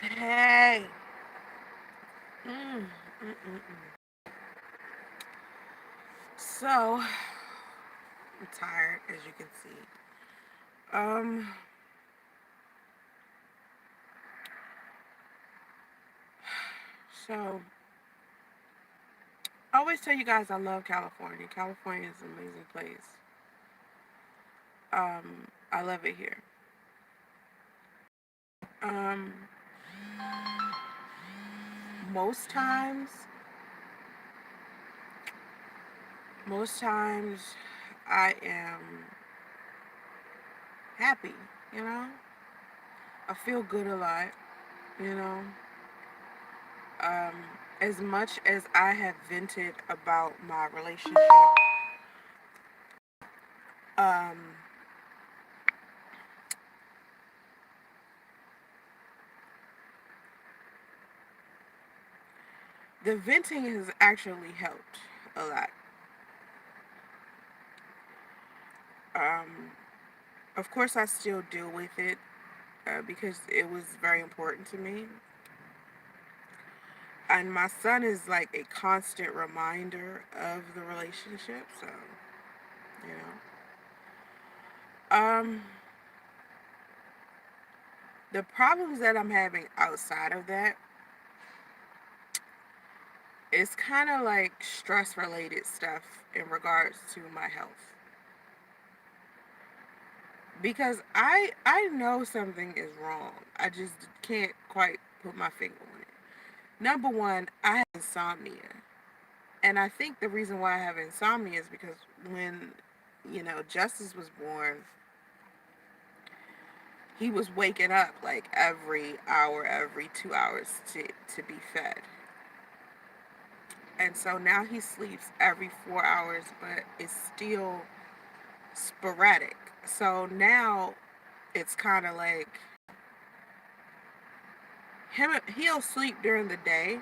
Hey. Mm, mm, mm, mm. So, I'm tired, as you can see. Um, so I always tell you guys I love California. California is an amazing place. I love it here. Um, most times, most times, I am happy. You know, I feel good a lot. You know, um, as much as I have vented about my relationship, um, the venting has actually helped a lot. Um, of course, I still deal with it because it was very important to me. And my son is like a constant reminder of the relationship. So, you know. The problems that I'm having outside of that is kind of like stress related stuff in regards to my health. Because I know something is wrong. I just can't quite put my finger on it. Number one, I have insomnia. And I think the reason why I have insomnia is because when, Justice was born, he was waking up like every hour, every 2 hours to be fed. And so now he sleeps every 4 hours, but it's still sporadic. So now it's kind of like he'll sleep during the day,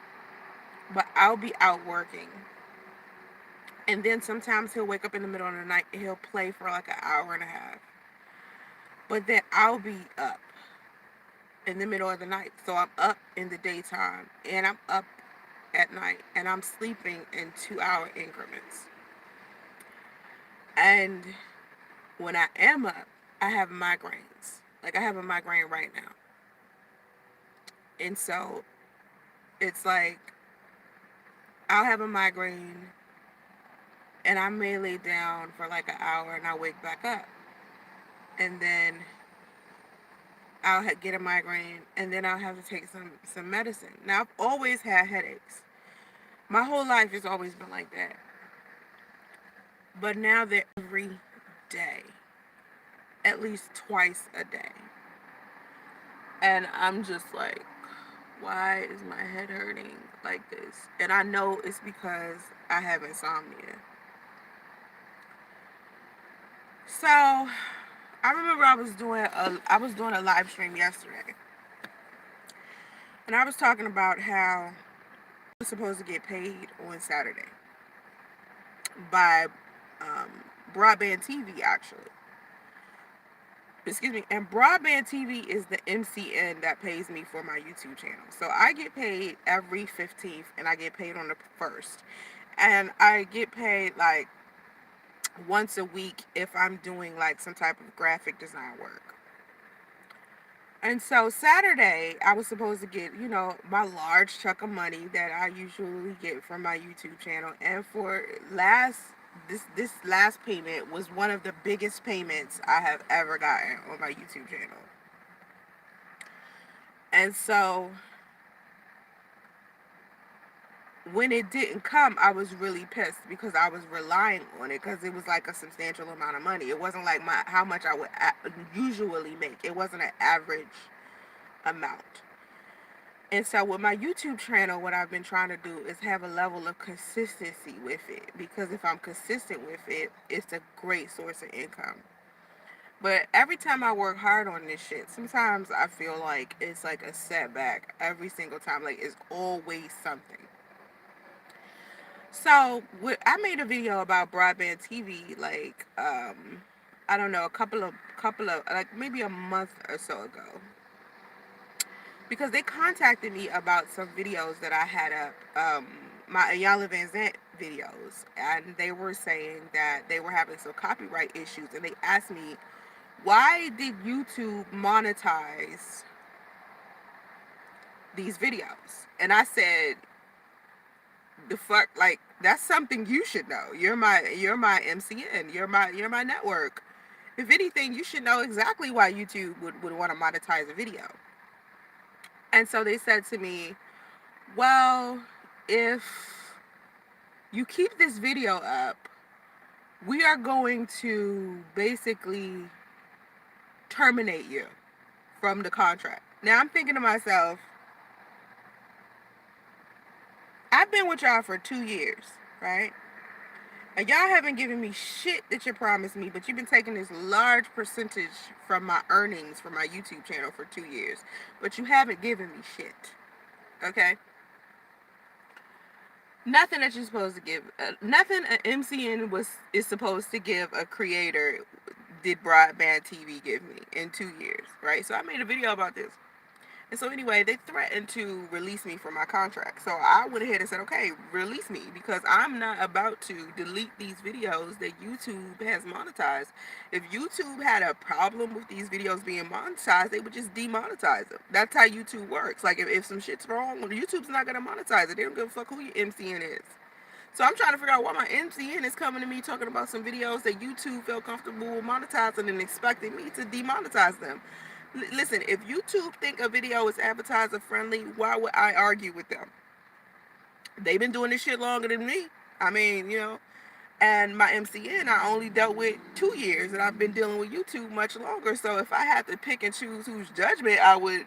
but I'll be out working. And then sometimes he'll wake up in the middle of the night and he'll play for like an hour and a half. But then I'll be up in the middle of the night. So I'm up in the daytime and I'm up at night and I'm sleeping in 2 hour increments. And when I am up, I have migraines. Like I have a migraine right now. And so it's like I'll have a migraine and I may lay down for like an hour and I wake back up. And then I'll get a migraine and then I'll have to take some medicine. Now I've always had headaches. My whole life has always been like that. But now they're every day, at least twice a day. And I'm just like, why is my head hurting like this? And I know it's because I have insomnia. So I remember I was doing a live stream yesterday, and I was talking about how I was supposed to get paid on Saturday by broadband TV actually. Excuse me, and broadband TV is the MCN that pays me for my YouTube channel. So I get paid every 15th and I get paid on the 1st. And I get paid like once a week if I'm doing like some type of graphic design work. And so Saturday, I was supposed to get, my large chunk of money that I usually get from my YouTube channel. And for this last payment was one of the biggest payments I have ever gotten on my YouTube channel. And so when it didn't come, I was really pissed because I was relying on it because it was like a substantial amount of money. It wasn't like my how much I would usually make. It wasn't an average amount. And so with my YouTube channel, what I've been trying to do is have a level of consistency with it because if I'm consistent with it, it's a great source of income. But every time I work hard on this shit, sometimes I feel like it's like a setback every single time. Like it's always something. So I made a video about broadband TV, like I don't know, a couple of like maybe a month or so ago, because they contacted me about some videos that I had up, my Ayala Van Zant videos, and they were saying that they were having some copyright issues, and they asked me, why did YouTube monetize these videos? And I said, the fuck, like, that's something you should know. You're my MCN, you're my network. If anything, you should know exactly why YouTube would want to monetize a video. And so they said to me, well, if you keep this video up, we are going to basically terminate you from the contract. Now I'm thinking to myself, I've been with y'all for 2 years, right? And y'all haven't given me shit that you promised me, but you've been taking this large percentage from my earnings from my YouTube channel for 2 years. But you haven't given me shit. Okay? Nothing that you're supposed to give. Nothing an MCN is supposed to give a creator did broadband TV give me in 2 years, right? So I made a video about this. And so anyway, they threatened to release me from my contract. So I went ahead and said, okay, release me, because I'm not about to delete these videos that YouTube has monetized. If YouTube had a problem with these videos being monetized, they would just demonetize them. That's how YouTube works. Like if some shit's wrong, YouTube's not going to monetize it. They don't give a fuck who your MCN is. So I'm trying to figure out why my MCN is coming to me talking about some videos that YouTube felt comfortable monetizing and expecting me to demonetize them. Listen, if YouTube think a video is advertiser friendly, why would I argue with them? They've been doing this shit longer than me. I mean, and my MCN I only dealt with 2 years, and I've been dealing with YouTube much longer. So if I had to pick and choose whose judgment I would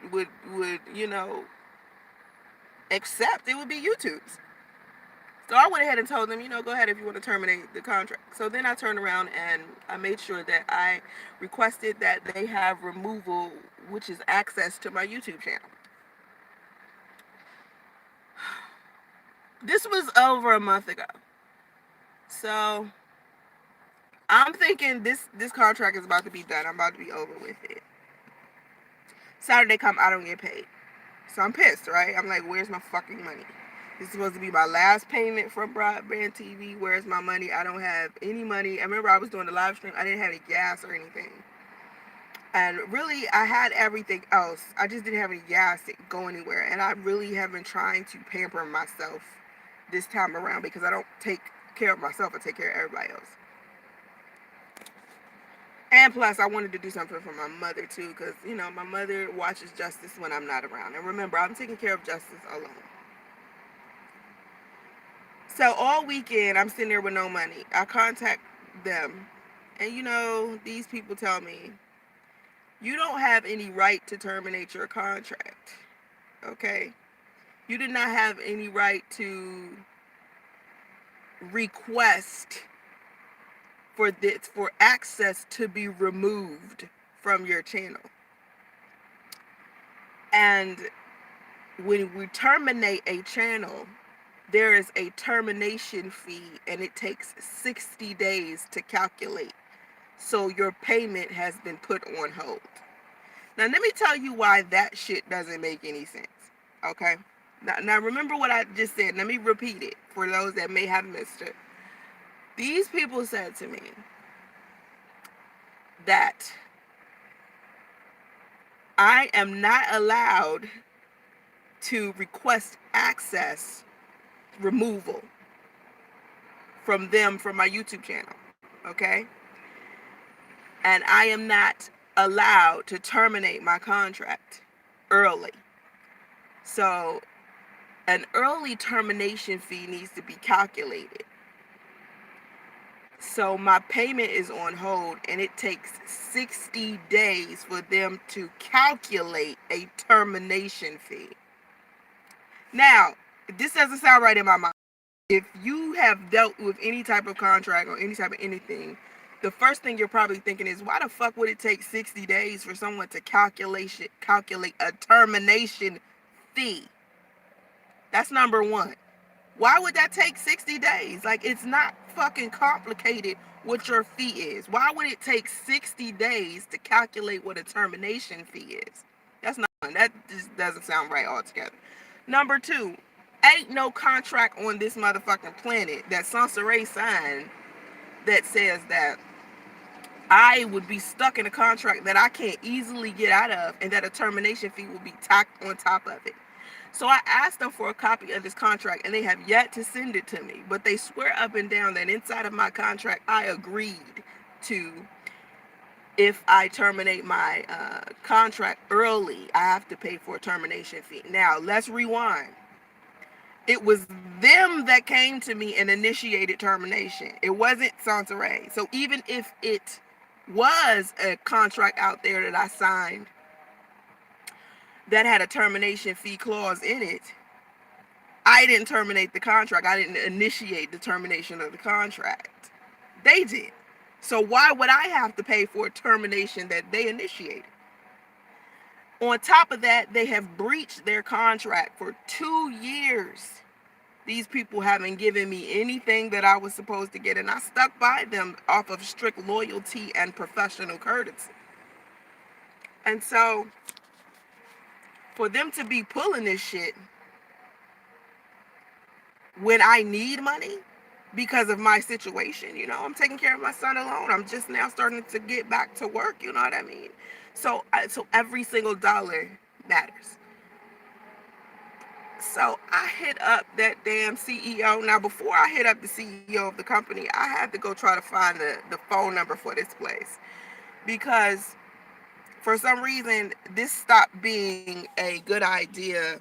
accept, it would be YouTube's. So I went ahead and told them, go ahead if you want to terminate the contract. So then I turned around and I made sure that I requested that they have removal, which is access to my YouTube channel. This was over a month ago. So I'm thinking this contract is about to be done. I'm about to be over with it. Saturday come, I don't get paid. So I'm pissed, right? I'm like, where's my fucking money? This is supposed to be my last payment from broadband TV. Where's my money? I don't have any money. I remember I was doing the live stream. I didn't have any gas or anything. And really, I had everything else. I just didn't have any gas to go anywhere. And I really have been trying to pamper myself this time around, because I don't take care of myself. I take care of everybody else. And plus, I wanted to do something for my mother, too, because, my mother watches Justice when I'm not around. And remember, I'm taking care of Justice alone. So all weekend, I'm sitting there with no money. I contact them. And, these people tell me, you don't have any right to terminate your contract. Okay? You did not have any right to request for access to be removed from your channel. And when we terminate a channel, there is a termination fee, and it takes 60 days to calculate. So your payment has been put on hold. Now let me tell you why that shit doesn't make any sense. Okay? Now remember what I just said. Let me repeat it for those that may have missed it. These people said to me that I am not allowed to request access removal from them from my YouTube channel. Okay? And I am not allowed to terminate my contract early. So an early termination fee needs to be calculated. So my payment is on hold, and it takes 60 days for them to calculate a termination fee. Now, this doesn't sound right in my mind. If you have dealt with any type of contract or any type of anything, the first thing you're probably thinking is, why the fuck would it take 60 days for someone to calculate a termination fee? That's number one. Why would that take 60 days? Like, it's not fucking complicated what your fee is. Why would it take 60 days to calculate what a termination fee is? That's not That just doesn't sound right altogether. Number two, ain't no contract on this motherfucking planet that Soncerae signed that says that I would be stuck in a contract that I can't easily get out of and that a termination fee will be tacked on top of it. So I asked them for a copy of this contract and they have yet to send it to me. But they swear up and down that inside of my contract, I agreed to, if I terminate my contract early, I have to pay for a termination fee. Now, let's rewind. It was them that came to me and initiated termination. It wasn't Soncerae. So even if it was a contract out there that I signed that had a termination fee clause in it, I didn't terminate the contract. I didn't initiate the termination of the contract. They did. So why would I have to pay for a termination that they initiated? On top of that, they have breached their contract for 2 years. These people haven't given me anything that I was supposed to get, and I stuck by them off of strict loyalty and professional courtesy. And so, for them to be pulling this shit when I need money because of my situation, I'm taking care of my son alone. I'm just now starting to get back to work, you know what I mean? So every single dollar matters. So I hit up that damn CEO. Now, before I hit up the CEO of the company, I had to go try to find the phone number for this place, because for some reason this stopped being a good idea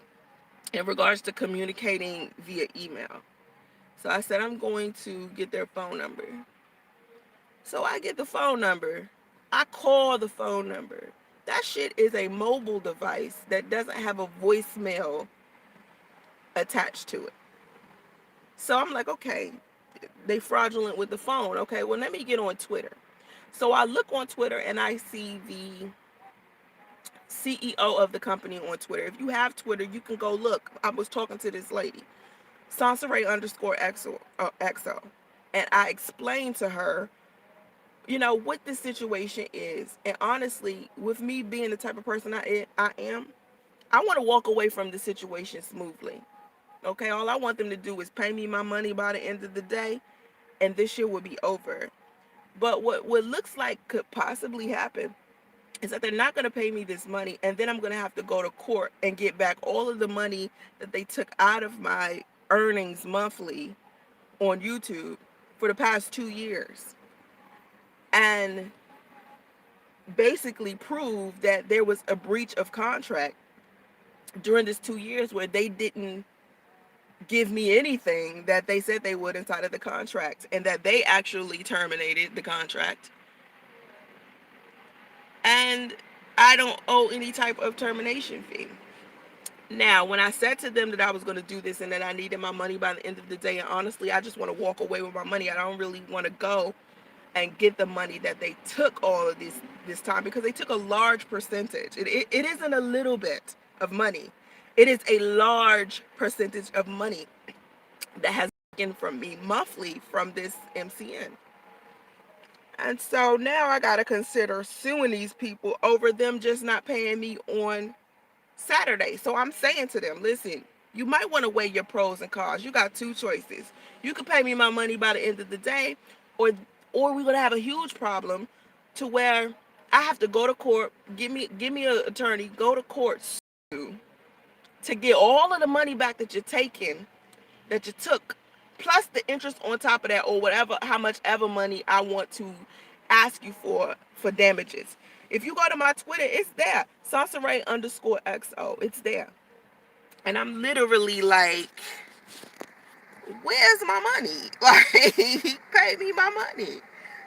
in regards to communicating via email. So I said, I'm going to get their phone number. So I get the phone number. I call the phone number. That shit is a mobile device that doesn't have a voicemail attached to it. So I'm like, okay, they fraudulent with the phone. Okay, well, let me get on Twitter. So I look on Twitter and I see the CEO of the company on Twitter. If you have Twitter, you can go look. I was talking to this lady, Soncerae _XO, and I explained to her, what the situation is. And honestly, with me being the type of person I am, I want to walk away from the situation smoothly. Okay, all I want them to do is pay me my money by the end of the day, and this shit will be over. But what looks like could possibly happen is that they're not going to pay me this money, and then I'm going to have to go to court and get back all of the money that they took out of my earnings monthly on YouTube for the past 2 years, and basically prove that there was a breach of contract during this 2 years where they didn't give me anything that they said they would inside of the contract, and that they actually terminated the contract, and I don't owe any type of termination fee. Now, when I said to them that I was going to do this and that I needed my money by the end of the day, and honestly, I just want to walk away with my money. I don't really want to go and get the money that they took all of this time, because they took a large percentage. It isn't a little bit of money. It is a large percentage of money that has been taken from me monthly from this MCN. And so now I got to consider suing these people over them just not paying me on Saturday. So I'm saying to them, listen, you might want to weigh your pros and cons. You got two choices. You can pay me my money by the end of the day, or we're gonna have a huge problem to where I have to go to court, give me an attorney, go to court, sue, to get all of the money back that you're taking, that you took, plus the interest on top of that, or whatever, how much ever money I want to ask you for damages. If you go to my Twitter, it's there. Soncerae _XO. It's there. And I'm literally like, where's my money? Like, pay me my money.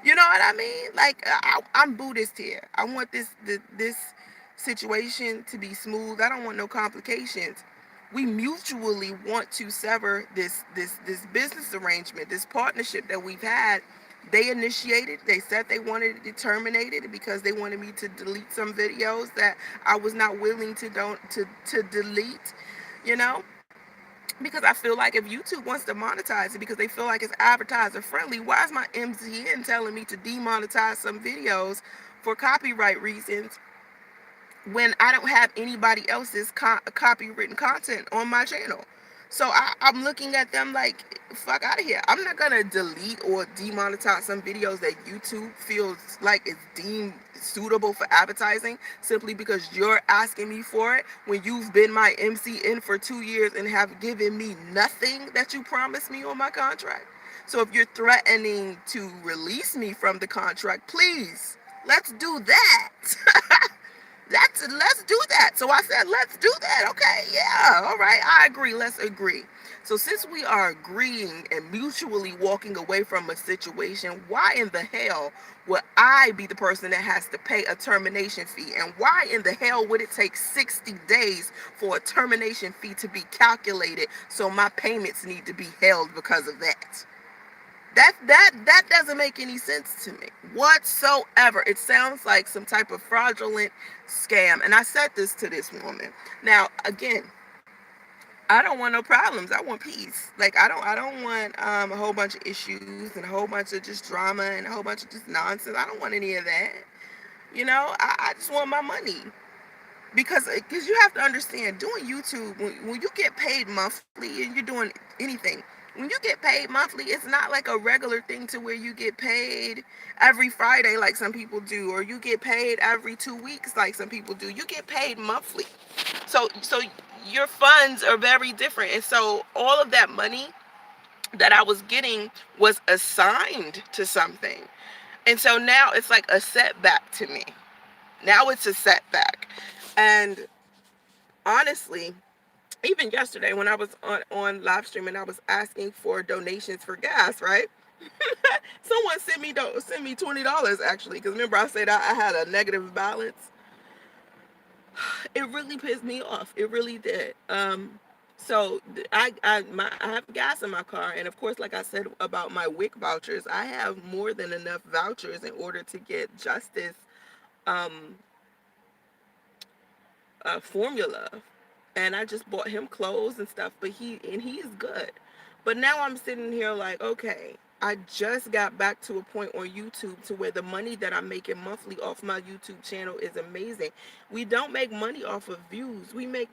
You know what I mean? Like, I'm Buddhist here. I want this situation to be smooth. I don't want no complications. We mutually want to sever this business arrangement, this partnership that we've had. They initiated. They said they wanted it terminated because they wanted me to delete some videos that I was not willing to delete. You know, because I feel like if YouTube wants to monetize it because they feel like it's advertiser friendly, why is my MCN telling me to demonetize some videos for copyright reasons when I don't have anybody else's copywritten content on my channel. So I'm looking at them like, fuck out of here. I'm not gonna delete or demonetize some videos that YouTube feels like it's deemed suitable for advertising simply because you're asking me for it when you've been my MCN for 2 years and have given me nothing that you promised me on my contract. So if you're threatening to release me from the contract, please, let's do that. Let's do that. So I said, let's do that. Okay, yeah, all right, I agree. Let's agree. So since we are agreeing and mutually walking away from a situation, why in the hell would I be the person that has to pay a termination fee? And why in the hell would it take 60 days for a termination fee to be calculated so my payments need to be held because of that? That doesn't make any sense to me whatsoever. It sounds like some type of fraudulent scam. And I said this to this woman. Now, again, I don't want no problems. I want peace. Like I don't want a whole bunch of issues and a whole bunch of just drama and a whole bunch of just nonsense. I don't want any of that. I just want my money. Because you have to understand, doing YouTube, when you get paid monthly and you're doing anything, when you get paid monthly, it's not like a regular thing to where you get paid every Friday like some people do, or you get paid every 2 weeks like some people do. You get paid monthly. So your funds are very different. And so all of that money that I was getting was assigned to something. And so now it's like a setback to me. Now it's a setback. And honestly, even yesterday when I was on live stream and I was asking for donations for gas, right? Someone sent me $20 actually, because remember I said I had a negative balance. It really pissed me off. It really did. I have gas in my car, and of course, like I said about my WIC vouchers, I have more than enough vouchers in order to get Justice um formula. And I just bought him clothes and stuff, but he's good. But now I'm sitting here like, okay, I just got back to a point on YouTube to where the money that I'm making monthly off my YouTube channel is amazing. We don't make money off of views. We make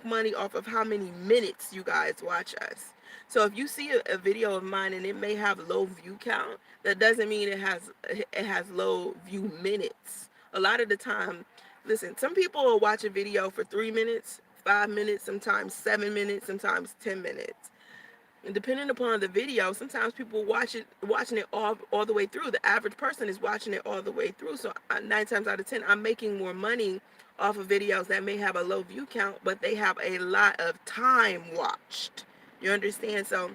money off of how many minutes you guys watch us. So if you see a video of mine and it may have low view count, that doesn't mean it has low view minutes. A lot of the time, listen, some people will watch a video for 3 minutes, 5 minutes, sometimes 7 minutes, sometimes 10 minutes. And depending upon the video, sometimes people watching it all the way through. The average person is watching it all the way through. So 9 times out of 10, I'm making more money off of videos that may have a low view count, but they have a lot of time watched. You understand? So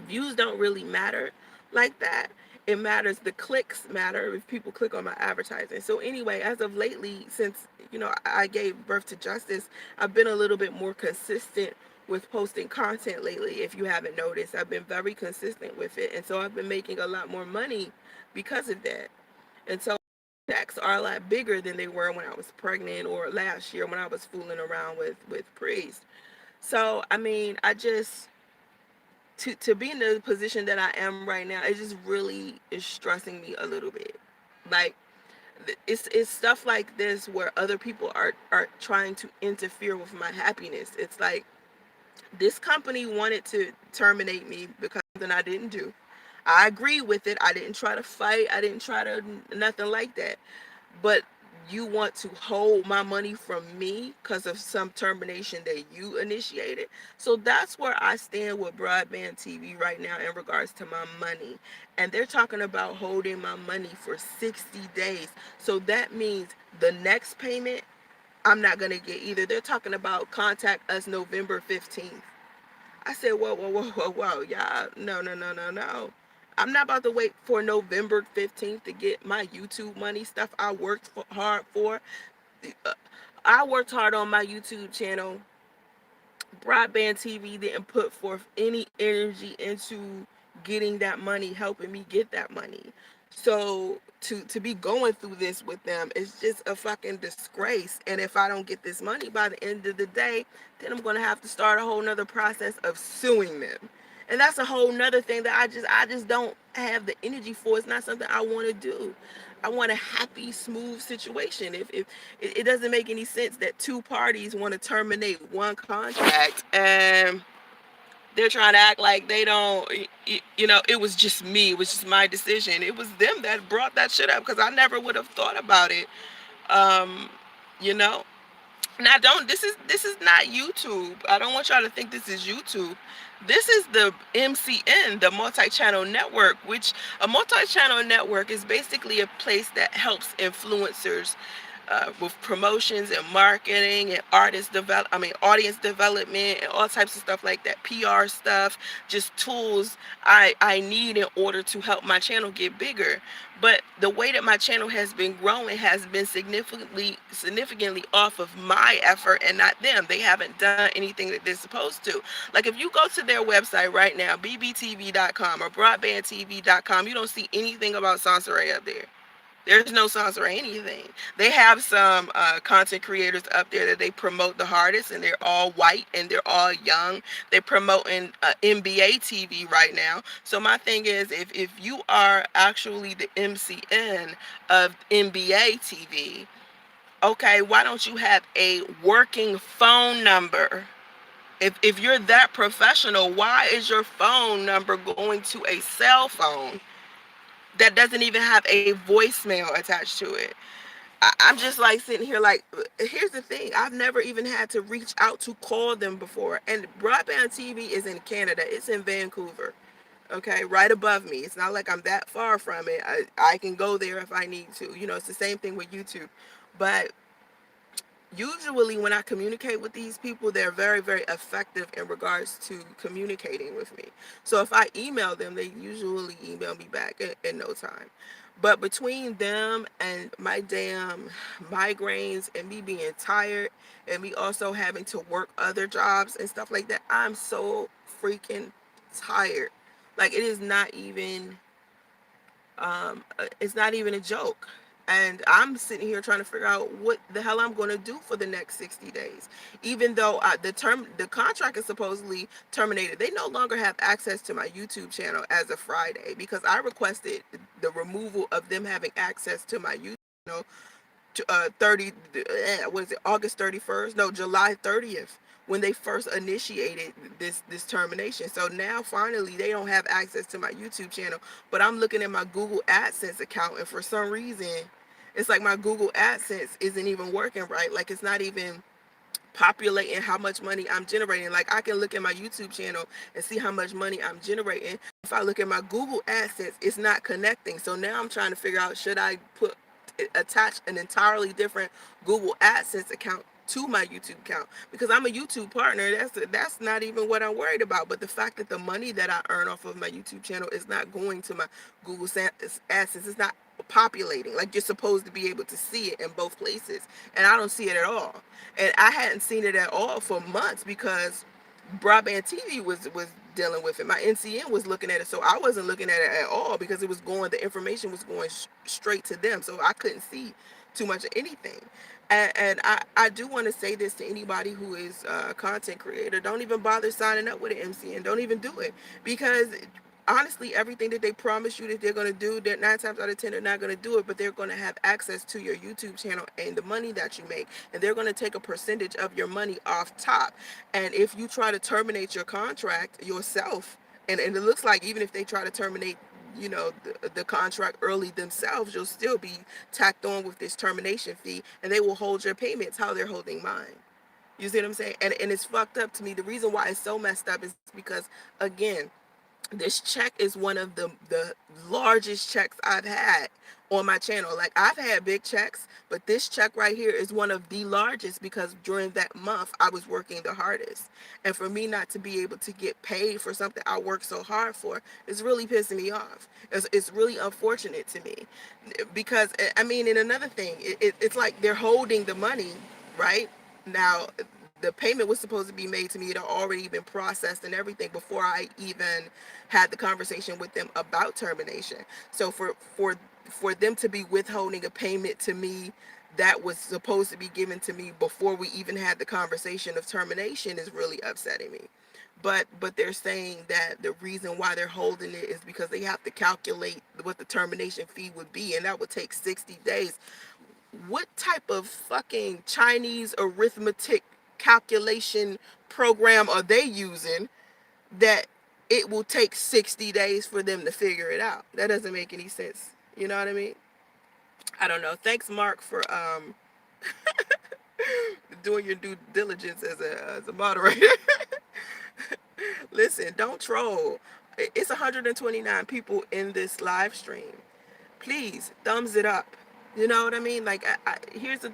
views don't really matter like that. It matters, the clicks matter if people click on my advertising. So anyway, as of lately, since I gave birth to Justice, I've been a little bit more consistent with posting content lately. If you haven't noticed, I've been very consistent with it, and so I've been making a lot more money because of that. And so checks are a lot bigger than they were when I was pregnant or last year when I was fooling around with Priest. So I mean, I just to be in the position that I am right now, it just really is stressing me a little bit. Like it's stuff like this where other people are trying to interfere with my happiness. It's like this company wanted to terminate me because then I didn't do. I agree with it. I didn't try to fight. I didn't try to nothing like that. But you want to hold my money from me because of some termination that you initiated. So that's where I stand with broadband TV right now in regards to my money. And they're talking about holding my money for 60 days. So that means the next payment I'm not going to get either. They're talking about contact us November 15th. I said, whoa, whoa, whoa, whoa, whoa, y'all, no, no, no, no, no. I'm not about to wait for November 15th to get my YouTube money, stuff I worked hard for. Uh, I worked hard on my YouTube channel. Broadband TV didn't put forth any energy into getting that money, helping me get that money. So to be going through this with them is just a fucking disgrace. And if I don't get this money by the end of the day, then I'm gonna have to start a whole nother process of suing them. And that's a whole nother thing that I just don't have the energy for. It's not something I want to do. I want a happy, smooth situation. If it doesn't make any sense that two parties want to terminate one contract and they're trying to act like they don't, it was just me. It was just my decision. It was them that brought that shit up because I never would have thought about it. Um, you know, now don't this is not YouTube. I don't want y'all to think this is YouTube. This is the MCN, the multi-channel network, which a multi-channel network is basically a place that helps influencers with promotions and marketing and audience development and all types of stuff like that, PR stuff, just tools I need in order to help my channel get bigger. But the way that my channel has been growing has been significantly off of my effort and not them. They haven't done anything that they're supposed to. Like if you go to their website right now, bbtv.com or broadbandtv.com, you don't see anything about Soncerae up there. There's no songs or anything. They have some content creators up there that they promote the hardest, and they're all white and they're all young. They're promoting NBA TV right now. So my thing is, if you are actually the MCN of NBA TV, okay, why don't you have a working phone number? If you're that professional, why is your phone number going to a cell phone that doesn't even have a voicemail attached to it? I'm just like sitting here like, here's the thing. I've never even had to reach out to call them before. And Broadband TV is in Canada. It's in Vancouver. Okay, right above me. It's not like I'm that far from it. I can go there if I need to. It's the same thing with YouTube. But usually when I communicate with these people, they're very, very effective in regards to communicating with me. So if I email them, they usually email me back in no time. But between them and my damn migraines and me being tired and me also having to work other jobs and stuff like that, I'm so freaking tired. Like it is not even it's not even a joke. And I'm sitting here trying to figure out what the hell I'm going to do for the next 60 days. Even though the contract is supposedly terminated, they no longer have access to my YouTube channel as of Friday because I requested the removal of them having access to my YouTube channel 30 what is it, August 31st, no, July 30th, when they first initiated this termination. So now finally they don't have access to my YouTube channel, but I'm looking at my Google AdSense account, and for some reason it's like my Google AdSense isn't even working right. Like it's not even populating how much money I'm generating. Like I can look at my YouTube channel and see how much money I'm generating. If I look at my Google AdSense, it's not connecting. So now I'm trying to figure out, should I attach an entirely different Google AdSense account to my YouTube account, because I'm a YouTube partner. That's not even what I'm worried about. But the fact that the money that I earn off of my YouTube channel is not going to my Google AdSense, is not populating. Like you're supposed to be able to see it in both places, and I don't see it at all. And I hadn't seen it at all for months because Broadband TV was dealing with it. My NCN was looking at it, so I wasn't looking at it at all because the information was going straight to them, so I couldn't see too much of anything. And I do want to say this to anybody who is a content creator: don't even bother signing up with an MCN. Don't even do it, because honestly, everything that they promise you that they're going to do, that 9 times out of 10 they're not going to do it, but they're going to have access to your YouTube channel and the money that you make, and they're going to take a percentage of your money off top. And if you try to terminate your contract yourself, and it looks like even if they try to terminate the contract early themselves, you'll still be tacked on with this termination fee, and they will hold your payments how they're holding mine. You see what I'm saying? And it's fucked up to me. The reason why it's so messed up is because, again, this check is one of the largest checks I've had on my channel. Like I've had big checks, but this check right here is one of the largest because during that month I was working the hardest. And for me not to be able to get paid for something I worked so hard for is really pissing me off. It's really unfortunate to me because I mean, and another thing, it's like they're holding the money, right? Now the payment was supposed to be made to me. It had already been processed and everything before I even had the conversation with them about termination. So for them to be withholding a payment to me that was supposed to be given to me before we even had the conversation of termination is really upsetting me. but they're saying that the reason why they're holding it is because they have to calculate what the termination fee would be, and that would take 60 days. What type of fucking Chinese arithmetic calculation program are they using that it will take 60 days for them to figure it out? That doesn't make any sense. You know what I mean? I don't know. Thanks, Mark, for doing your due diligence as a moderator. Listen, don't troll. It's 129 people in this live stream. Please thumbs it up. You know what I mean? Like, here's the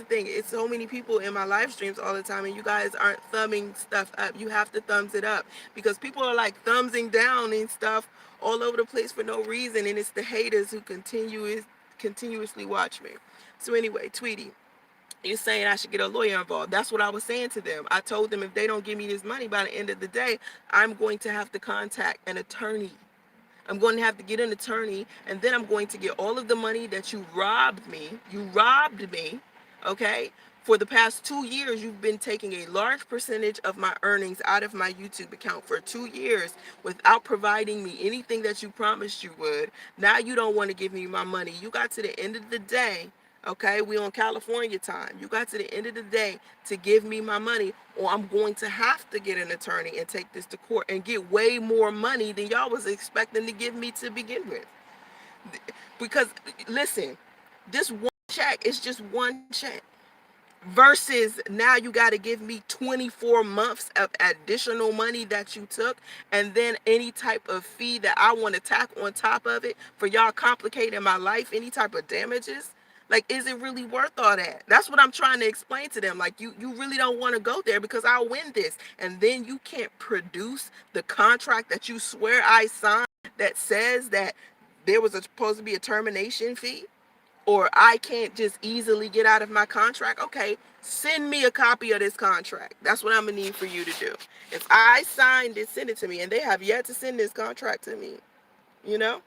thing. It's so many people in my live streams all the time, and you guys aren't thumbing stuff up. You have to thumbs it up because people are like thumbsing down and stuff all over the place for no reason, and it's the haters who continuously watch me. So anyway, Tweety, you're saying I should get a lawyer involved. That's what I was saying to them. I told them if they don't give me this money by the end of the day, I'm going to have to contact an attorney. I'm going to have to get an attorney, and then I'm going to get all of the money that you robbed me. You robbed me, okay? For the past 2 years, you've been taking a large percentage of my earnings out of my YouTube account for 2 years without providing me anything that you promised you would. Now you don't want to give me my money. You got to the end of the day, okay? We on California time. You got to the end of the day to give me my money, or I'm going to have to get an attorney and take this to court and get way more money than y'all was expecting to give me to begin with. Because listen, this one check is just one check. Versus now you got to give me 24 months of additional money that you took, and then any type of fee that I want to tack on top of it for y'all complicating my life, any type of damages. Like, is it really worth all that? That's what I'm trying to explain to them. Like, you really don't want to go there because I'll win this, and then you can't produce the contract that you swear I signed that says that there was supposed to be a termination fee, or I can't just easily get out of my contract. Okay, send me a copy of this contract. That's what I'm gonna need for you to do. If I signed it, send it to me, and they have yet to send this contract to me. You know,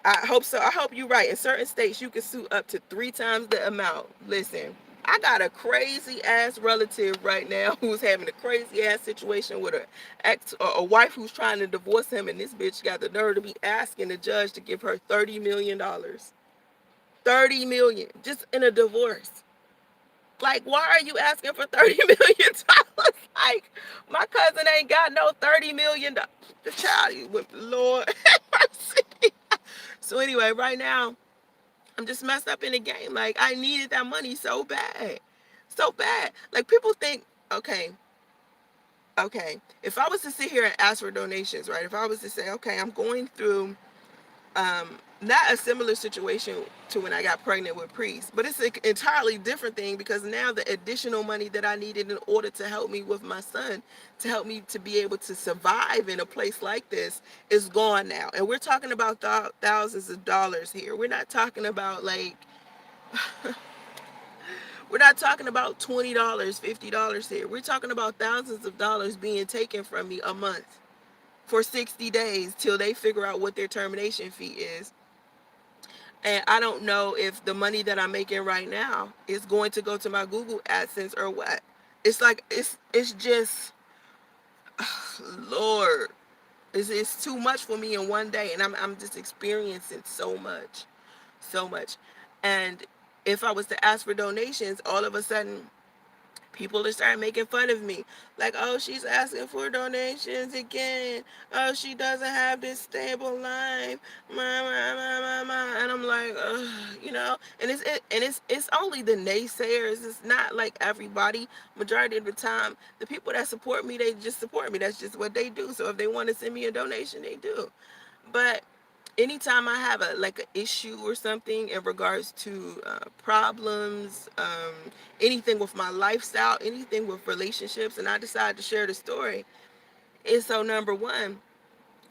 I hope so. I hope you're right. In certain states, you can sue up to 3 times the amount. Listen, I got a crazy ass relative right now who's having a crazy ass situation with a ex or a wife who's trying to divorce him, and this bitch got the nerve to be asking the judge to give her $30 million. 30 million just in a divorce. Like, why are you asking for $30 million? Like, my cousin ain't got no $30 million. The child with Lord have mercy. So anyway, right now I'm just messed up in the game. Like, I needed that money so bad, so bad. Like, people think, okay, if I was to sit here and ask for donations, right? If I was to say, okay, I'm going through not a similar situation to when I got pregnant with Priest, but it's an entirely different thing because now the additional money that I needed in order to help me with my son, to help me to be able to survive in a place like this, is gone now. And we're talking about thousands of dollars here. We're not talking about like, we're not talking about $20, $50 here. We're talking about thousands of dollars being taken from me a month for 60 days till they figure out what their termination fee is. And I don't know if the money that I'm making right now is going to go to my Google AdSense or what. It's like, it's just, Lord, it's too much for me in one day. And I'm just experiencing so much, so much. And if I was to ask for donations, all of a sudden, people are starting making fun of me. Like, oh, she's asking for donations again. Oh, she doesn't have this stable life. And I'm like, ugh, you know, and it's only the naysayers. It's not like everybody. Majority of the time, the people that support me, they just support me. That's just what they do. So if they want to send me a donation, they do. But anytime I have a like an issue or something in regards to problems, anything with my lifestyle, anything with relationships, and I decide to share the story, is so number one,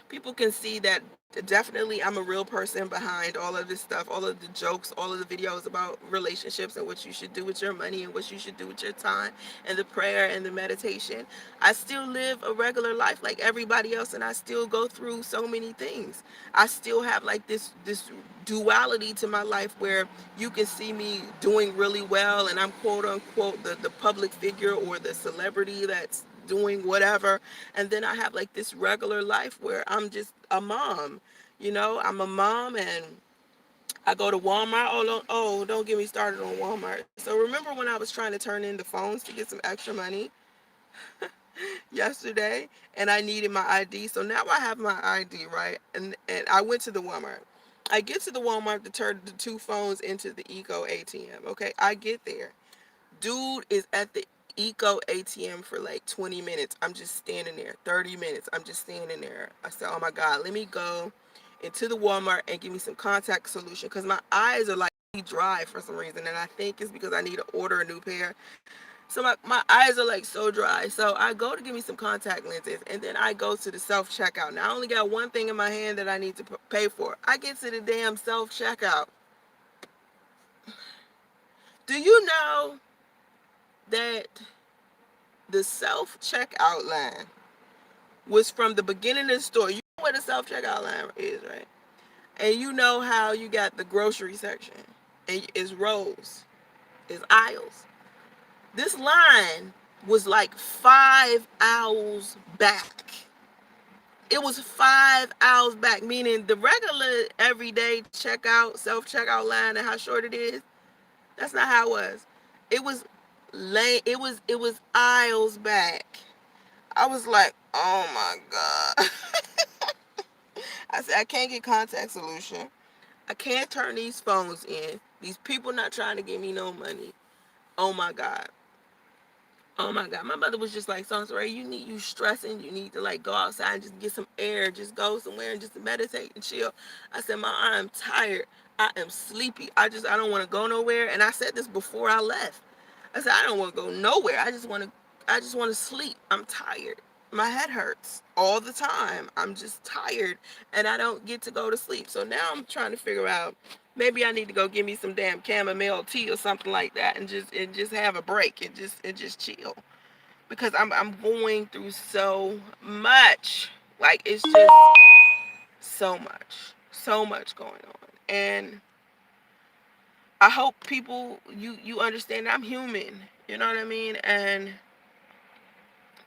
people can see that definitely I'm a real person behind all of this stuff, all of the jokes, all of the videos about relationships and what you should do with your money and what you should do with your time and the prayer and the meditation. I still live a regular life like everybody else, and I still go through so many things. I still have like this duality to my life where you can see me doing really well and I'm quote unquote the public figure or the celebrity that's doing whatever. And then I have like this regular life where I'm just a mom. I'm a mom, and I go to Walmart. Don't get me started on Walmart. So remember when I was trying to turn in the phones to get some extra money yesterday, and I needed my ID. So now I have my ID, right? And I went to the Walmart. I get to the Walmart to turn the two phones into the Eco ATM. Okay, I get there. Dude is at the Eco ATM for like 20 minutes. I'm just standing there. 30 minutes. I'm just standing there. I said, oh my God, let me go into the Walmart and give me some contact solution, because my eyes are like dry for some reason, and I think it's because I need to order a new pair. So my eyes are like so dry. So I go to get me some contact lenses, and then I go to the self checkout. Now I only got one thing in my hand that I need to pay for. I get to the damn self checkout. Do you know that the self checkout line was from the beginning of the store? You know what a self checkout line is, right? And you know how you got the grocery section, and it's rows, it's aisles. This line was like 5 aisles back. It was 5 aisles back, meaning the regular everyday checkout, self checkout line and how short it is. That's not how it was. It was it was aisles back. I was like, oh my God. I said, I can't get contact solution. I can't turn these phones in. These people not trying to give me no money. Oh my God. Oh my God. My mother was just like, Soncerae, you stressing. You need to like go outside and just get some air. Just go somewhere and just meditate and chill. I said, I'm tired. I am sleepy. I don't want to go nowhere. And I said this before I left. I said, I don't want to go nowhere. I just want to sleep. I'm tired. My head hurts all the time. I'm just tired, and I don't get to go to sleep. So now I'm trying to figure out, maybe I need to go get me some damn chamomile tea or something like that, and just have a break and just chill, because I'm going through so much. Like, it's just so much going on. And I hope people, you understand that I'm human. You know what I mean? And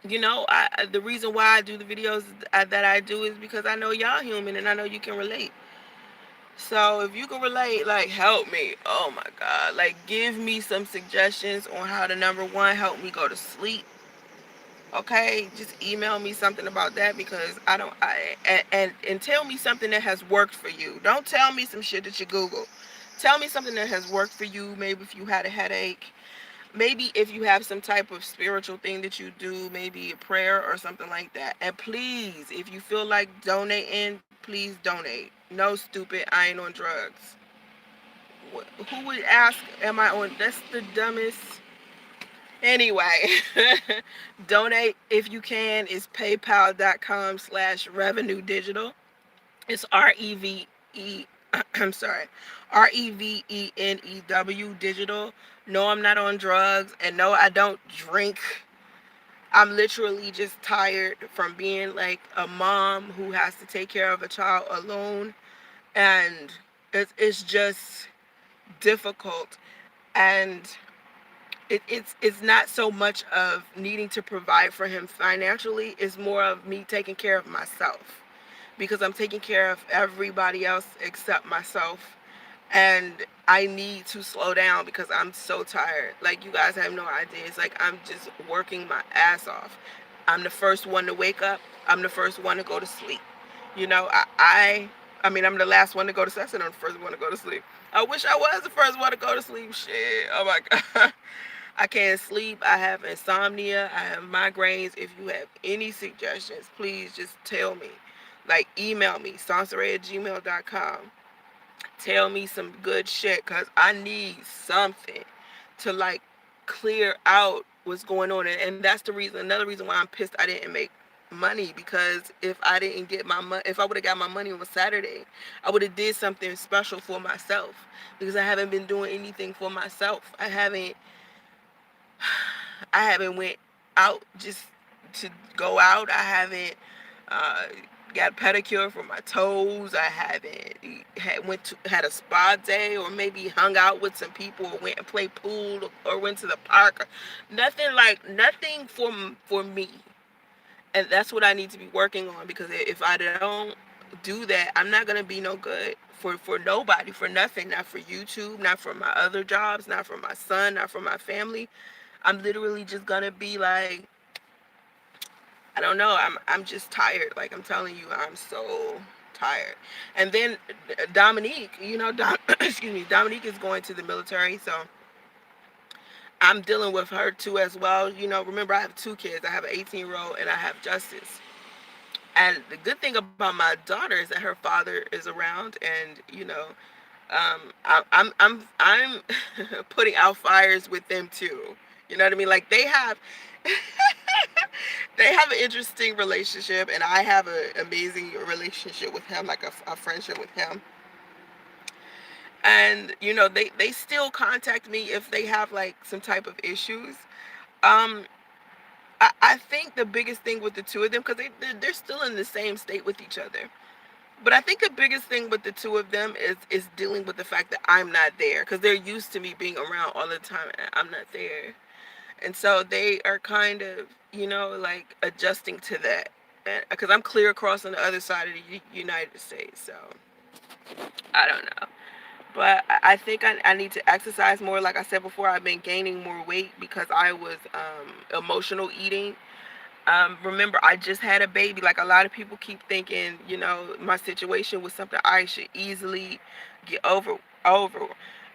the reason why I do the videos that I do is because I know y'all human, and I know you can relate. So if you can relate, like, help me. Oh my God. Like, give me some suggestions on how to, number one, help me go to sleep. Okay, just email me something about that, because I don't and tell me something that has worked for you. Don't tell me some shit that you Google. Tell me something that has worked for you. Maybe if you had a headache, maybe if you have some type of spiritual thing that you do, maybe a prayer or something like that. And please, if you feel like donating, please donate. No, stupid, I ain't on drugs. Who would ask, am I on? That's the dumbest. Anyway, donate if you can. It's paypal.com/revenue digital. It's REVE. I'm sorry, REVENEW digital. No, I'm not on drugs, and no, I don't drink. I'm literally just tired from being like a mom who has to take care of a child alone, and it's just difficult. And it's not so much of needing to provide for him financially. It's more of me taking care of myself, because I'm taking care of everybody else except myself. And I need to slow down because I'm so tired. Like, you guys have no idea. It's like I'm just working my ass off. I'm the first one to wake up. I'm the first one to go to sleep. I mean, I'm the last one to go to sleep. I said I'm the first one to go to sleep. I wish I was the first one to go to sleep. Shit. Oh my God. I can't sleep. I have insomnia. I have migraines. If you have any suggestions, please just tell me. Like, email me, soncerae@gmail.com. Tell me some good shit, because I need something to, like, clear out what's going on. And that's the reason, another reason why I'm pissed I didn't make money, because if I didn't get my money, if I would have got my money on Saturday, I would have did something special for myself, because I haven't been doing anything for myself. I haven't went out just to go out. I haven't uh, got a pedicure for my toes. I haven't had a spa day, or maybe hung out with some people, or went and played pool, or went to the park. Nothing, like nothing for me. And that's what I need to be working on, because if I don't do that, I'm not gonna be no good for nobody, for nothing, not for YouTube, not for my other jobs, not for my son, not for my family. I'm literally just gonna be like, I don't know. I'm just tired. Like I'm telling you, I'm so tired. And then Dominique, excuse me, Dominique is going to the military, so I'm dealing with her too as well. Remember, I have two kids. I have an 18-year-old and I have Justice. And the good thing about my daughter is that her father is around, and I'm putting out fires with them too. You know what I mean? Like they have they have an interesting relationship, and I have an amazing relationship with him, like a friendship with him. And they still contact me if they have like some type of issues. Um, I think the biggest thing with the two of them, because they're still in the same state with each other. But I think the biggest thing with the two of them is dealing with the fact that I'm not there, because they're used to me being around all the time and I'm not there. And so they are kind of, like adjusting to that. Because I'm clear across on the other side of the United States. So I don't know. But I think I need to exercise more. Like I said before, I've been gaining more weight because I was emotional eating. Remember, I just had a baby. Like a lot of people keep thinking, my situation was something I should easily get over.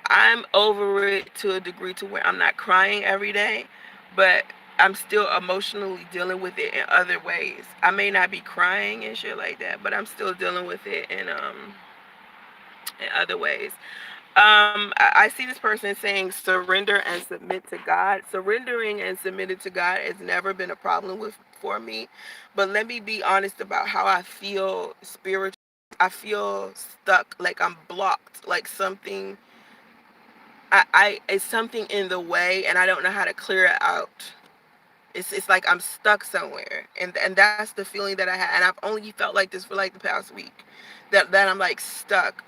I'm over it to a degree to where I'm not crying every day, but I'm still emotionally dealing with it in other ways. I may not be crying and shit like that, but I'm still dealing with it in other ways. I see this person saying surrender and submit to God. Surrendering and submitting to God has never been a problem with for me. But let me be honest about how I feel spiritually. I feel stuck, like I'm blocked, like something I it's something in the way, and I don't know how to clear it out. It's like I'm stuck somewhere. And that's the feeling that I had. And I've only felt like this for like the past week. That I'm like stuck,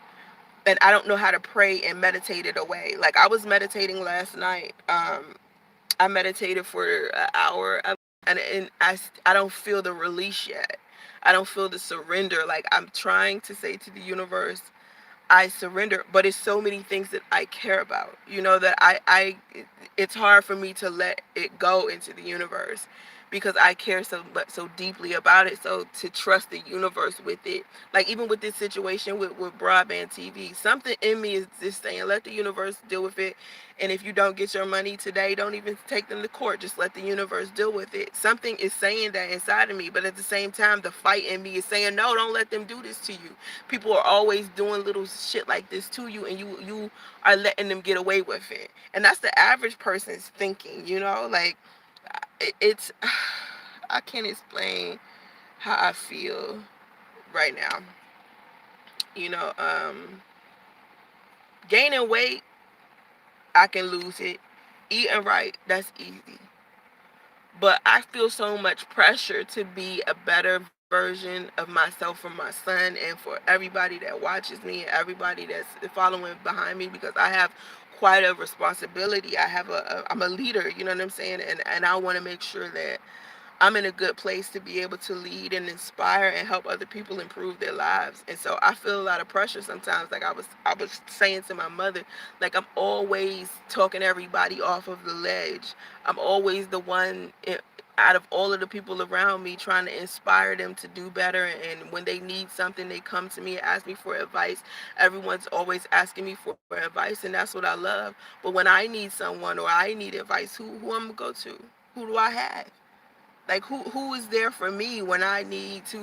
and I don't know how to pray and meditate it away. Like I was meditating last night. I meditated for an hour, and I don't feel the release yet. I don't feel the surrender. Like I'm trying to say to the universe, I surrender, but it's so many things that I care about, that it's hard for me to let it go into the universe, because I care so deeply about it. So to trust the universe with it, like even with this situation with broadband TV, something in me is just saying, let the universe deal with it. And if you don't get your money today, don't even take them to court. Just let the universe deal with it. Something is saying that inside of me, but at the same time, the fight in me is saying, no, don't let them do this to you. People are always doing little shit like this to you, and you are letting them get away with it. And that's the average person's thinking, like it's I can't explain how I feel right now. you know um Gaining weight, I can lose it. Eating right, that's easy. But I feel so much pressure to be a better version of myself for my son, and for everybody that watches me, and everybody that's following behind me, because I have quite a responsibility. I'm a leader, you know what I'm saying? And I want to make sure that I'm in a good place to be able to lead and inspire and help other people improve their lives. And so I feel a lot of pressure sometimes. Like I was saying to my mother, like I'm always talking everybody off of the ledge. I'm always the one out of all of the people around me trying to inspire them to do better. And when they need something, they come to me and ask me for advice. Everyone's always asking me for advice, and that's what I love. But when I need someone or I need advice, who I'm gonna go to? Who do I have? Like who is there for me when I need to,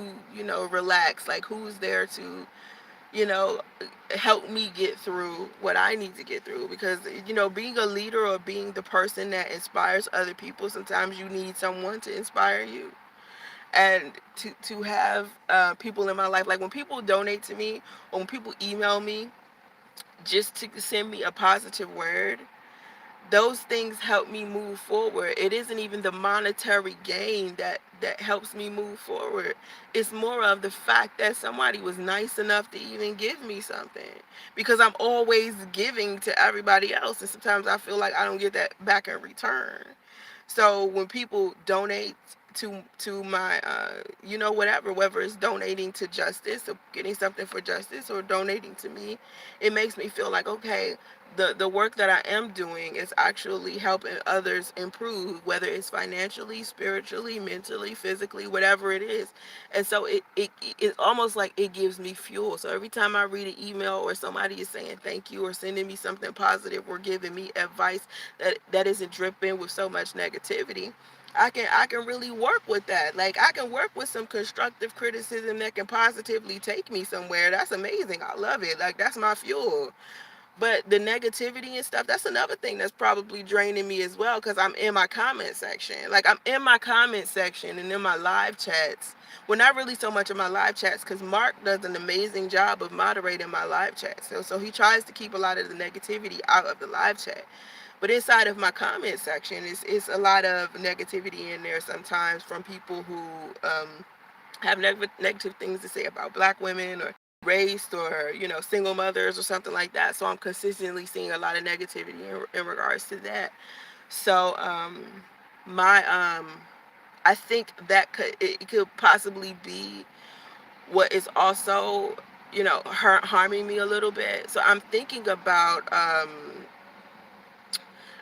relax? Like who's there to, you know help me get through what I need to get through? Because being a leader, or being the person that inspires other people, sometimes you need someone to inspire you. And to have people in my life, like when people donate to me, or when people email me just to send me a positive word, those things help me move forward. It isn't even the monetary gain that helps me move forward. It's more of the fact that somebody was nice enough to even give me something, because I'm always giving to everybody else, and sometimes I feel like I don't get that back in return. So when people donate to my whatever, whether it's donating to justice or getting something for justice or donating to me, it makes me feel like, okay, the work that I am doing is actually helping others improve, whether it's financially, spiritually, mentally, physically, whatever it is. And so it's almost like it gives me fuel. So every time I read an email or somebody is saying thank you or sending me something positive or giving me advice that isn't dripping with so much negativity, I can really work with that. Like, I can work with some constructive criticism that can positively take me somewhere. That's amazing. I love it. Like, that's my fuel. But the negativity and stuff, that's another thing that's probably draining me as well, because I'm in my comment section. Like, I'm in my comment section and in my live chats. Well, not really so much in my live chats, because Mark does an amazing job of moderating my live chats. So he tries to keep a lot of the negativity out of the live chat. But inside of my comment section, it's a lot of negativity in there sometimes from people who have negative things to say about black women or race or single mothers or something like that. So I'm consistently seeing a lot of negativity in regards to that. So my I think that it could possibly be what is also harming me a little bit. So I'm thinking about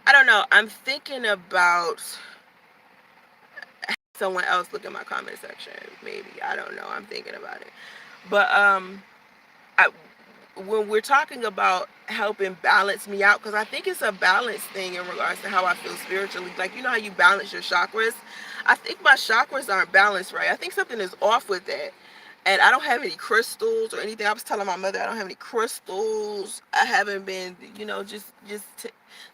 I don't know, I'm thinking about someone else look at my comment section, maybe. I don't know, I'm thinking about it. But I, when we're talking about helping balance me out, because I think it's a balance thing in regards to how I feel spiritually. Like, you know how you balance your chakras? I think my chakras aren't balanced right. I think something is off with that. And I don't have any crystals or anything. I was telling my mother I don't have any crystals. I haven't been,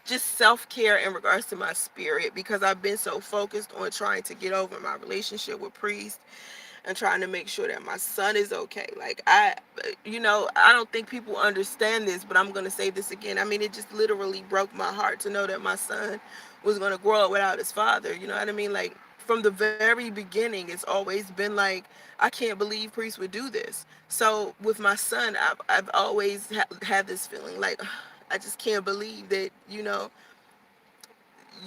just self-care in regards to my spirit, because I've been so focused on trying to get over my relationship with Priest and trying to make sure that my son is okay. Like, I don't think people understand this, but I'm going to say this again. I mean, it just literally broke my heart to know that my son was going to grow up without his father. You know what I mean? Like, from the very beginning, it's always been like, I can't believe Priest would do this. So with my son, I've always had this feeling like, I just can't believe that,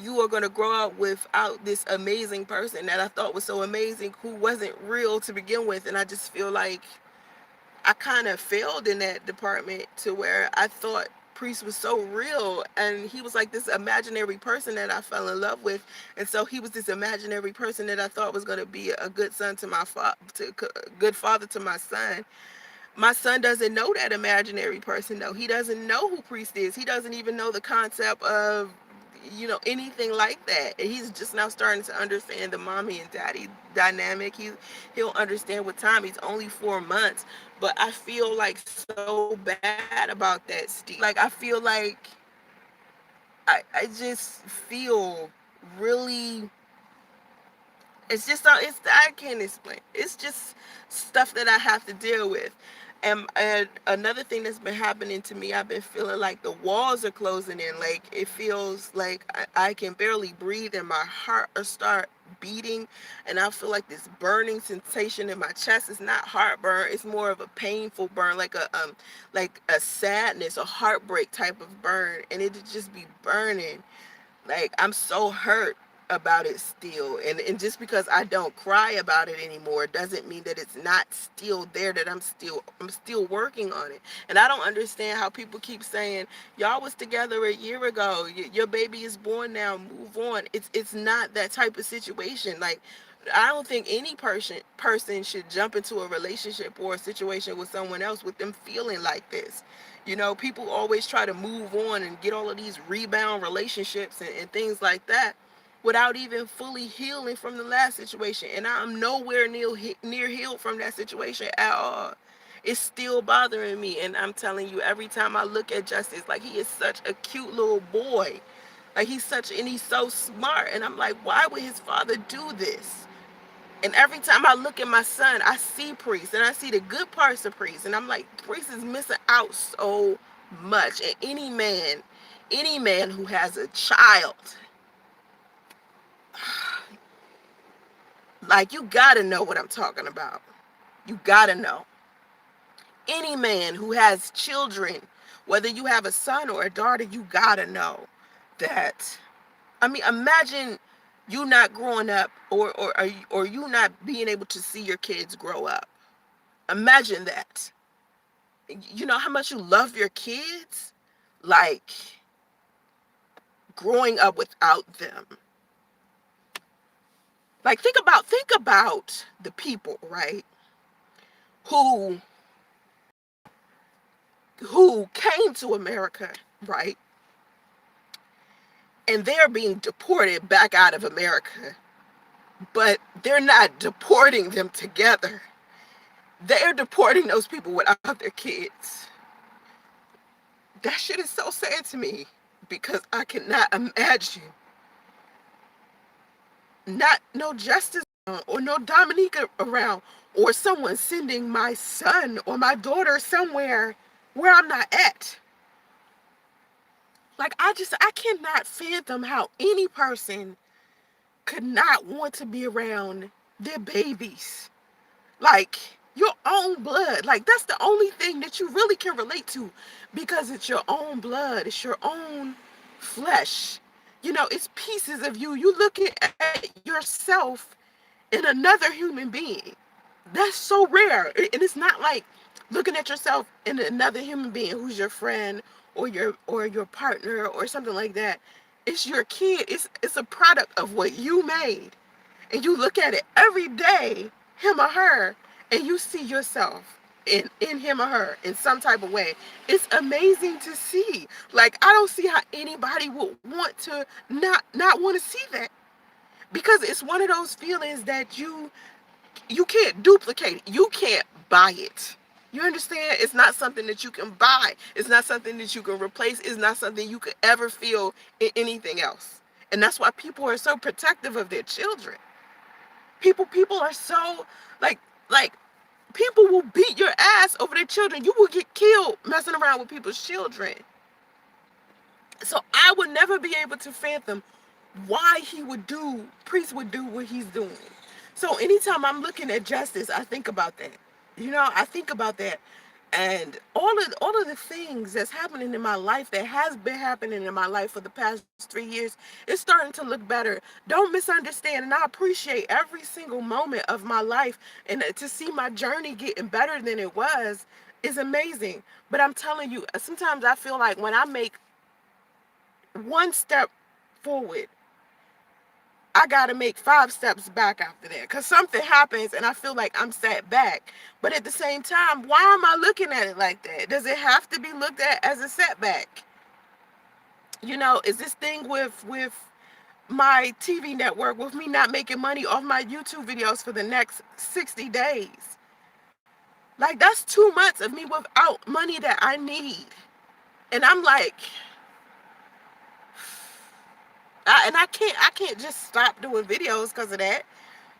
you are going to grow up without this amazing person that I thought was so amazing, who wasn't real to begin with. And I just feel like I kind of failed in that department, to where I thought Priest was so real, and he was like this imaginary person that I fell in love with. And so he was this imaginary person that I thought was going to be a good son to good father to my son. My son doesn't know that imaginary person, though. He doesn't know who Priest is. He doesn't even know the concept of, anything like that. And he's just now starting to understand the mommy and daddy dynamic. He'll understand with time. He's only 4 months. But I feel like so bad about that, Steve. Like, I feel like I just feel really, it's I can't explain. It's just stuff that I have to deal with. And another thing that's been happening to me, I've been feeling like the walls are closing in. Like, it feels like I can barely breathe, and my heart will start beating, and I feel like this burning sensation in my chest. Is not heartburn, it's more of a painful burn, like a sadness, a heartbreak type of burn, and it'd just be burning. Like, I'm so hurt about it still. And just because I don't cry about it anymore doesn't mean that it's not still there, that I'm still working on it. And I don't understand how people keep saying, y'all was together a year ago, your baby is born now, move on. It's not that type of situation. Like, I don't think any person should jump into a relationship or a situation with someone else with them feeling like this. People always try to move on and get all of these rebound relationships and things like that, without even fully healing from the last situation. And I'm nowhere near healed from that situation at all. It's still bothering me. And I'm telling you, every time I look at Justice, like, he is such a cute little boy. Like, and he's so smart. And I'm like, why would his father do this? And every time I look at my son, I see Priest, and I see the good parts of Priest. And I'm like, Priest is missing out so much. And any man, Any man who has a child, like, you gotta know what I'm talking about. You gotta know. Any man who has children, whether you have a son or a daughter, you gotta know that. I mean, imagine you not growing up, or you not being able to see your kids grow up. Imagine that. You know how much you love your kids? Like, growing up without them. Like, think about the people, right? Who came to America, right? And they're being deported back out of America. But they're not deporting them together. They're deporting those people without their kids. That shit is so sad to me, because I cannot imagine not no justice or no Dominique around, or someone sending my son or my daughter somewhere where I'm not at. Like, I cannot fathom how any person could not want to be around their babies. Like, your own blood. Like, that's the only thing that you really can relate to, because it's your own blood. It's your own flesh. You know, it's pieces of you. You look at yourself in another human being. That's so rare. And it's not like looking at yourself in another human being who's your friend or your partner or something like that. It's your kid. It's a product of what you made. And you look at it every day, him or her, and you see yourself in him or her in some type of way. It's amazing to see. Like, I don't see how anybody would want to not want to see that, because it's one of those feelings that you can't duplicate it. You can't buy it. You understand? It's not something that you can buy. It's not something that you can replace. It's not something you could ever feel in anything else. And that's why people are so protective of their children. People are so like like people will beat your ass over their children. You will get killed messing around with people's children. So I would never be able to fathom why Priest would do what he's doing. So anytime I'm looking at justice, I think about that. You know, I think about that. And all of the things that's happening in my life, that has been happening in my life for the past 3 years, it's starting to look better. Don't misunderstand. And I appreciate every single moment of my life. And to see my journey getting better than it was is amazing. But I'm telling you, sometimes I feel like when I make one step forward, I gotta make 5 steps back after that, because something happens and I feel like I'm set back. But at the same time, why am I looking at it like that? Does it have to be looked at as a setback? You know, is this thing with my TV network, with me not making money off my YouTube videos for the next 60 days? Like, that's 2 months of me without money that I need. And I'm like, I can't just stop doing videos because of that.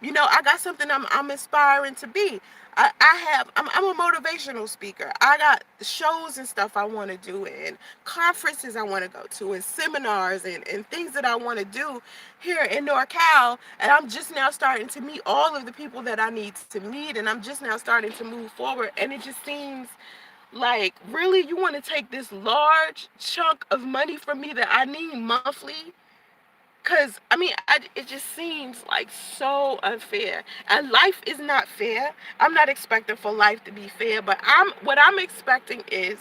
You know, I got something I'm aspiring to be. I'm a motivational speaker. I got shows and stuff I want to do, and conferences I want to go to, and seminars and things that I want to do here in NorCal. And I'm just now starting to meet all of the people that I need to meet, and I'm just now starting to move forward. And it just seems like, really, you want to take this large chunk of money from me that I need monthly? Because, I mean, it just seems like so unfair. And life is not fair. I'm not expecting for life to be fair, but what I'm expecting is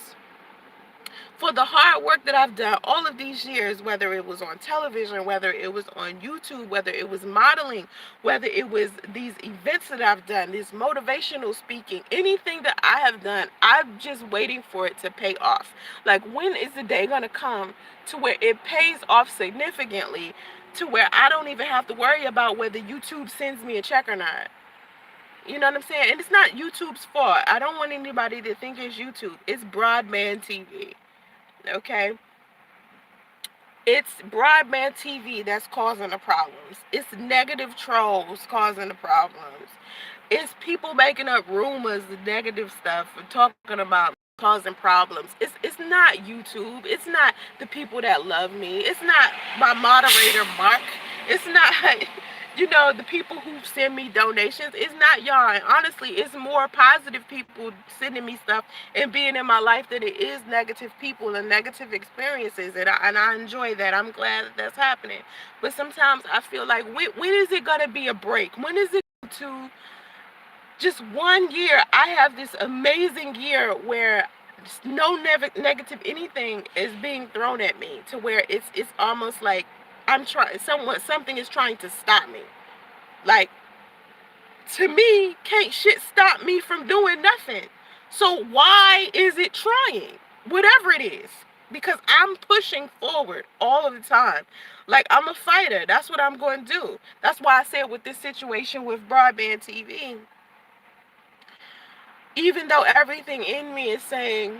for the hard work that I've done all of these years, whether it was on television, whether it was on YouTube, whether it was modeling, whether it was these events that I've done, this motivational speaking, anything that I have done, I'm just waiting for it to pay off. Like, when is the day going to come to where it pays off significantly, to where I don't even have to worry about whether YouTube sends me a check or not? You know what I'm saying? And it's not YouTube's fault. I don't want anybody to think it's YouTube. It's broadband TV. Okay, it's broadband TV that's causing the problems. It's negative trolls causing the problems. It's people making up rumors, the negative stuff, and talking about causing problems. It's not YouTube. It's not the people that love me. It's not my moderator Mark. It's not the people who send me donations. It's not y'all. And honestly, it's more positive people sending me stuff and being in my life than it is negative people and negative experiences. And I enjoy that. I'm glad that that's happening. But sometimes I feel like when is it gonna be a break? When is it to just 1 year? I have this amazing year where no negative anything is being thrown at me, to where it's almost like I'm trying something is trying to stop me. Like, to me, can't shit stop me from doing nothing. So why is it trying? Whatever it is. Because I'm pushing forward all of the time. Like, I'm a fighter. That's what I'm going to do. That's why I said with this situation with broadband TV, even though everything in me is saying,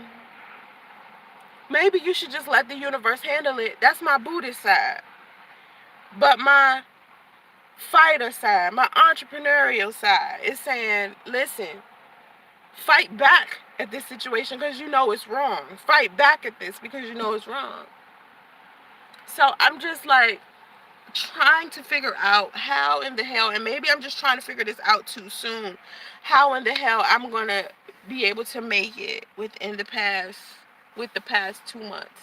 maybe you should just let the universe handle it. That's my Buddhist side. But my fighter side, my entrepreneurial side is saying, listen, fight back at this situation because you know it's wrong. Fight back at this because you know it's wrong. So I'm just like trying to figure out how in the hell, and maybe I'm just trying to figure this out too soon, how in the hell I'm going to be able to make it with the past 2 months.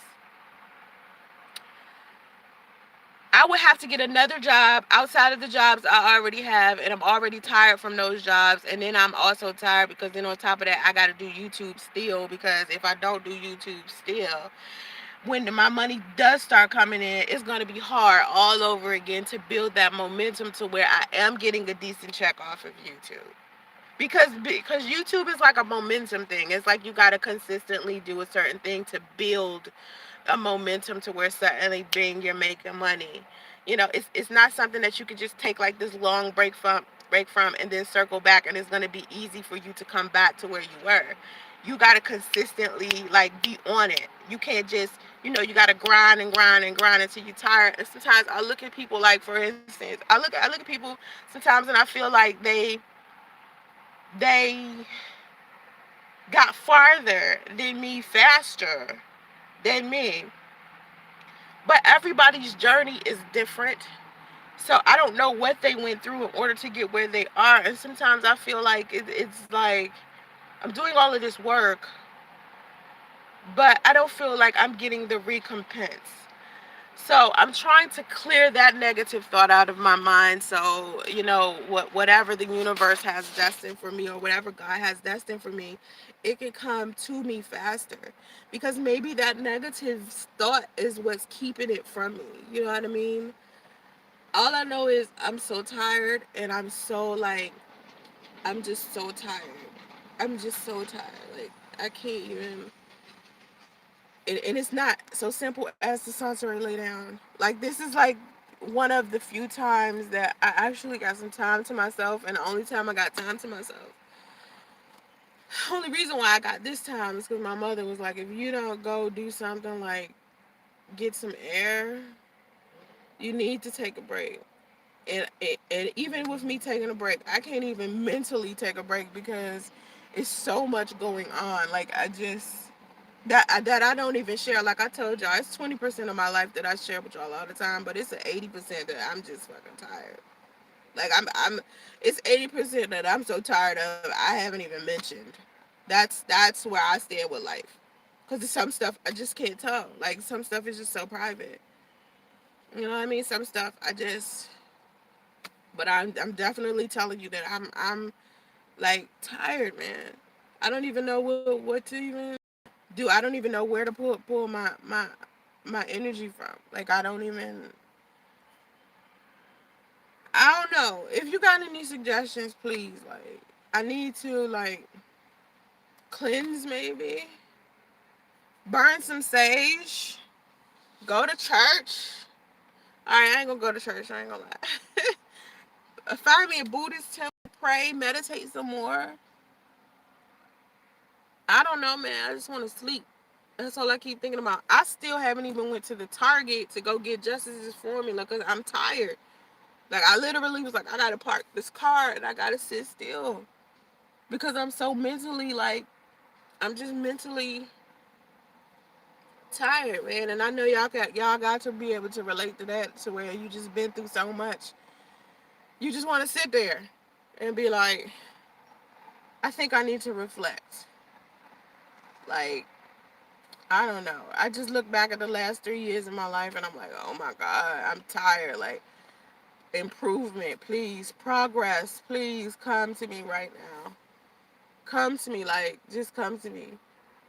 I would have to get another job outside of the jobs I already have, and I'm already tired from those jobs. And then I'm also tired because then on top of that, I got to do YouTube still, because if I don't do YouTube still, when my money does start coming in, it's going to be hard all over again to build that momentum to where I am getting a decent check off of YouTube. Because YouTube is like a momentum thing. It's like you got to consistently do a certain thing to build a momentum to where suddenly bing, you're making money. It's not something that you could just take like this long break from and then circle back and it's going to be easy for you to come back to where you were. You got to consistently like be on it. You can't just, you got to grind and grind and grind until you're tired. And sometimes I look at people, like, for instance, I look at people sometimes and I feel like they got farther than me, faster than me. But everybody's journey is different. So I don't know what they went through in order to get where they are. And sometimes I feel like it's like I'm doing all of this work, but I don't feel like I'm getting the recompense. So I'm trying to clear that negative thought out of my mind. So, whatever the universe has destined for me, or whatever God has destined for me, it can come to me faster. Because maybe that negative thought is what's keeping it from me. You know what I mean? All I know is I'm so tired, and I'm just so tired. I'm just so tired. Like, I can't even. And it's not so simple as the Soncerae lay down. Like, this is like one of the few times that I actually got some time to myself, and the only time I got time to myself. Only reason why I got this time is because my mother was like, if you don't go do something like get some air, you need to take a break. And even with me taking a break, I can't even mentally take a break because it's so much going on. Like, I just that I don't even share. Like I told y'all, it's 20% of my life that I share with y'all all the time, but it's an 80% that I'm just fucking tired. Like, I'm it's 80% that I'm so tired of I haven't even mentioned. That's where I stand with life. Cause some stuff I just can't tell. Like, some stuff is just so private. You know what I mean? Some stuff I just. But I'm definitely telling you that I'm like tired, man. I don't even know what to even do. I don't even know where to pull my energy from. Like, I don't know. If you got any suggestions, please. Like, I need to, like, cleanse, maybe burn some sage, go to church. All right, I ain't gonna go to church. I ain't gonna lie. Find me a Buddhist temple, pray, meditate some more. I don't know, man. I just want to sleep. That's all I keep thinking about. I still haven't even went to the Target to go get Justice's formula because I'm tired. Like, I literally was like, I gotta park this car and I gotta sit still because I'm so mentally, like, I'm just mentally tired, man. And I know y'all got to be able to relate to that, to where you just been through so much. You just want to sit there and be like, I think I need to reflect. Like, I don't know. I just look back at the last 3 years of my life and I'm like, oh my God, I'm tired. Like, improvement, please. Progress, please come to me right now. Come to me, like, just come to me.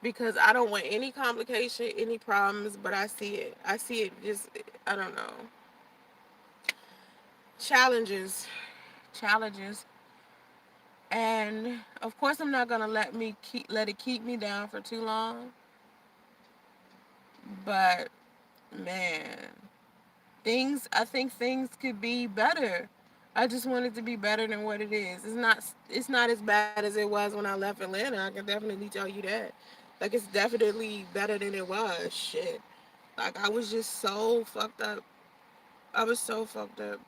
Because I don't want any complication, any problems, but I see it. I see it just, I don't know. Challenges. Challenges. And of course I'm not gonna let it keep me down for too long. But man, I think things could be better. I just want it to be better than what it is. It's not as bad as it was when I left Atlanta. I can definitely tell you that. Like, it's definitely better than it was. Shit. Like, I was just so fucked up. I was so fucked up.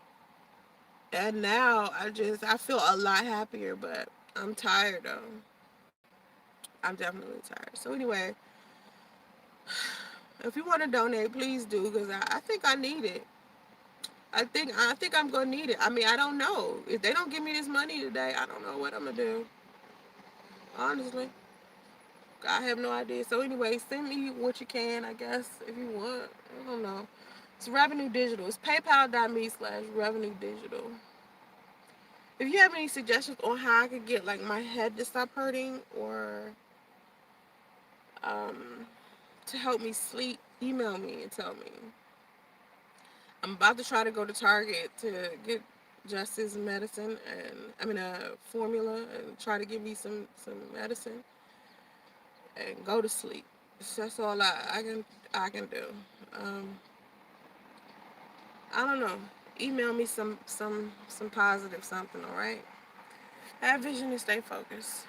And now I feel a lot happier, but I'm tired though. I'm definitely tired. So anyway, if you want to donate, please do, because I think I need it. I think I'm gonna need it. I mean, I don't know. If they don't give me this money today, I don't know what I'm gonna do. Honestly, I have no idea. So anyway, send me what you can, I guess, if you want. I don't know. It's Revenue Digital. It's PayPal.me/Revenue Digital. If you have any suggestions on how I could get like my head to stop hurting, or um, to help me sleep, email me and tell me. I'm about to try to go to Target to get Justice medicine, and I mean a formula, and try to give me some medicine and go to sleep. So that's all I can do. Um, I don't know. Email me some positive something. All right. Have vision and stay focused.